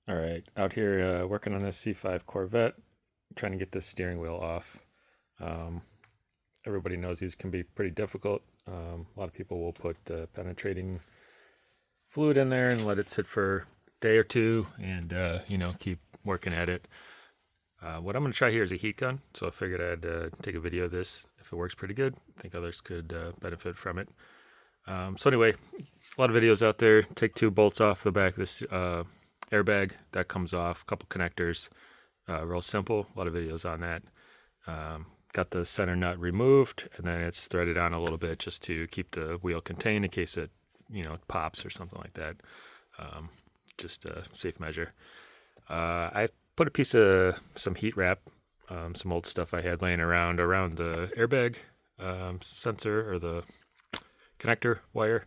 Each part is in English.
All right, out here working on this C5 Corvette, trying to get this steering wheel off. Um, Everybody knows these can be pretty difficult. A lot of people will put penetrating fluid in there and let it sit for a day or two and, keep working at it. What I'm going to try here is a heat gun, so I figured I'd take a video of this. If it works pretty good, I think others could benefit from it. So anyway, a lot of videos out there. Take two bolts off the back of this airbag. That comes off. A couple connectors. Real simple. A lot of videos on that. Got the center nut removed, and then it's threaded on a little bit just to keep the wheel contained in case it, pops or something like that. Just a safe measure. I put a piece of some heat wrap, some old stuff I had laying around the airbag sensor or the connector wire,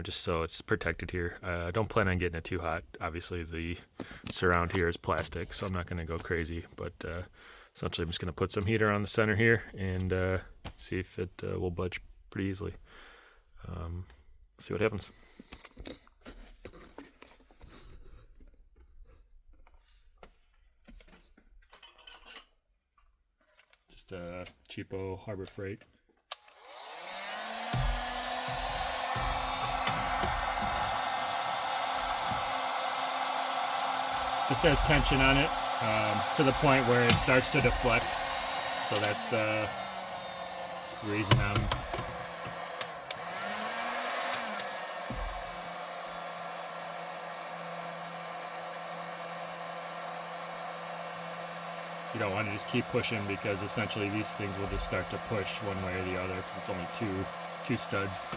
just so it's protected here. I don't plan on getting it too hot. Obviously, the surround here is plastic, so I'm not going to go crazy, but essentially I'm just going to put some heater on the center here and see if it will budge pretty easily. See what happens. Just a cheapo Harbor Freight. This has tension on it to the point where it starts to deflect. So that's the reason you don't want to just keep pushing, because essentially these things will just start to push one way or the other because it's only two studs.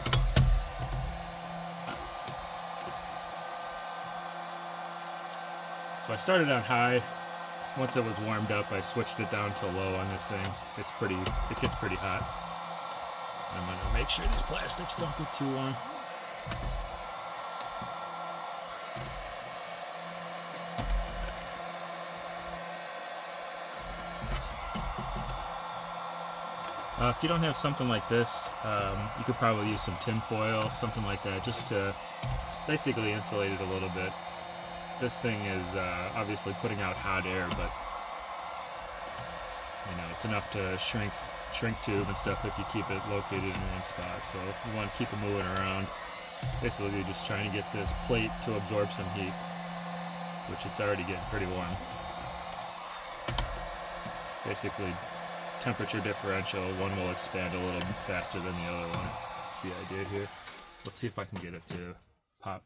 So I started on high. Once it was warmed up, I switched it down to low on this thing. It gets pretty hot. I'm gonna make sure these plastics don't get too warm. If you don't have something like this, you could probably use some tin foil, something like that, just to basically insulate it a little bit. This thing is obviously putting out hot air, but it's enough to shrink tube and stuff if you keep it located in one spot. So you want to keep it moving around. Basically, you're just trying to get this plate to absorb some heat, which it's already getting pretty warm. Basically, temperature differential, one will expand a little faster than the other one. That's the idea here. Let's see if I can get it to pop.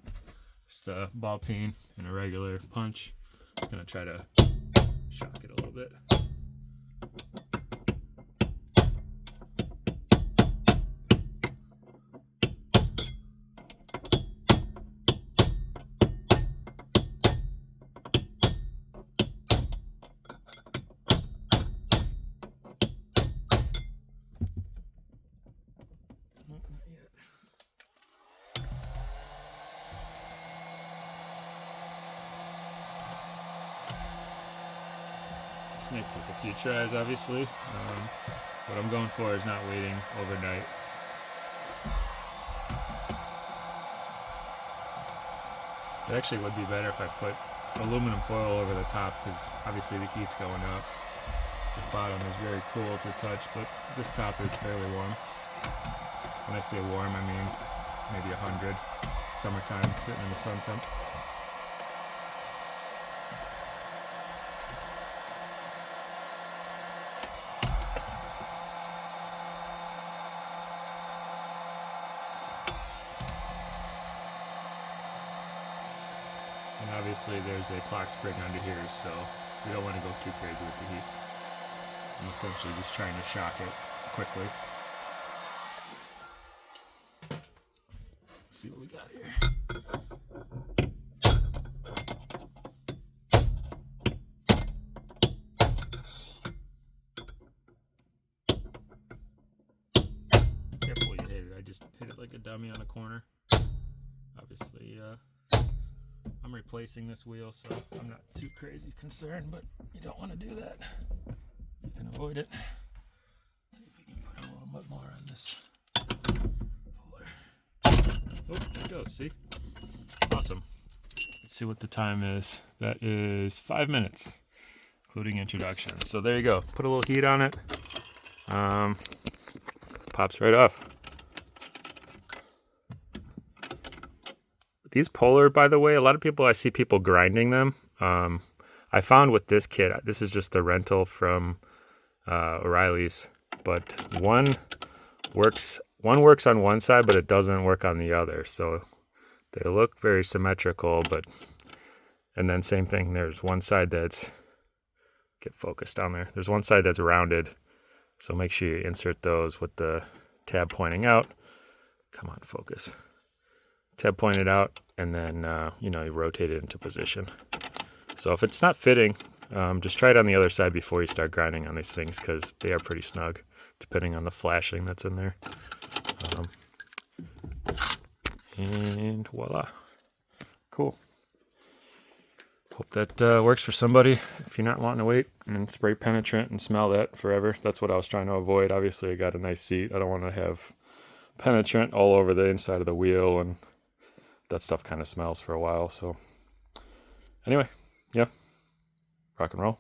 Just a ball peen and a regular punch. I'm gonna try to shock it a little bit. Nope, not yet. This may take a few tries, obviously. What I'm going for is not waiting overnight. It actually would be better if I put aluminum foil over the top, because obviously the heat's going up. This bottom is very cool to touch, but this top is fairly warm. When I say warm, I mean maybe 100. Summertime, sitting in the sun temp. And obviously there's a clock spring under here, so we don't want to go too crazy with the heat. I'm essentially just trying to shock it quickly. Let's see what we got here. Careful you hit it. I just hit it like a dummy on a corner. Obviously, I'm replacing this wheel, so I'm not too crazy concerned, but you don't want to do that. You can avoid it. Let's see if we can put a little bit more on this puller. Oh, there it goes, see? Awesome. Let's see what the time is. That is 5 minutes, including introduction. So there you go. Put a little heat on it. Pops right off. These Polar, by the way, a lot of people, I see people grinding them. I found with this kit, this is just the rental from O'Reilly's, but one works on one side, but it doesn't work on the other. So they look very symmetrical, and then same thing, there's one side that's, get focused down there. There's one side that's rounded. So make sure you insert those with the tab pointing out. Come on, focus. Tab pointed out, and then, you rotate it into position. So if it's not fitting, just try it on the other side before you start grinding on these things, because they are pretty snug, depending on the flashing that's in there. And voila. Cool. Hope that works for somebody. If you're not wanting to wait and spray penetrant and smell that forever, that's what I was trying to avoid. Obviously, I got a nice seat. I don't want to have penetrant all over the inside of the wheel, and that stuff kind of smells for a while. So anyway, yeah, rock and roll.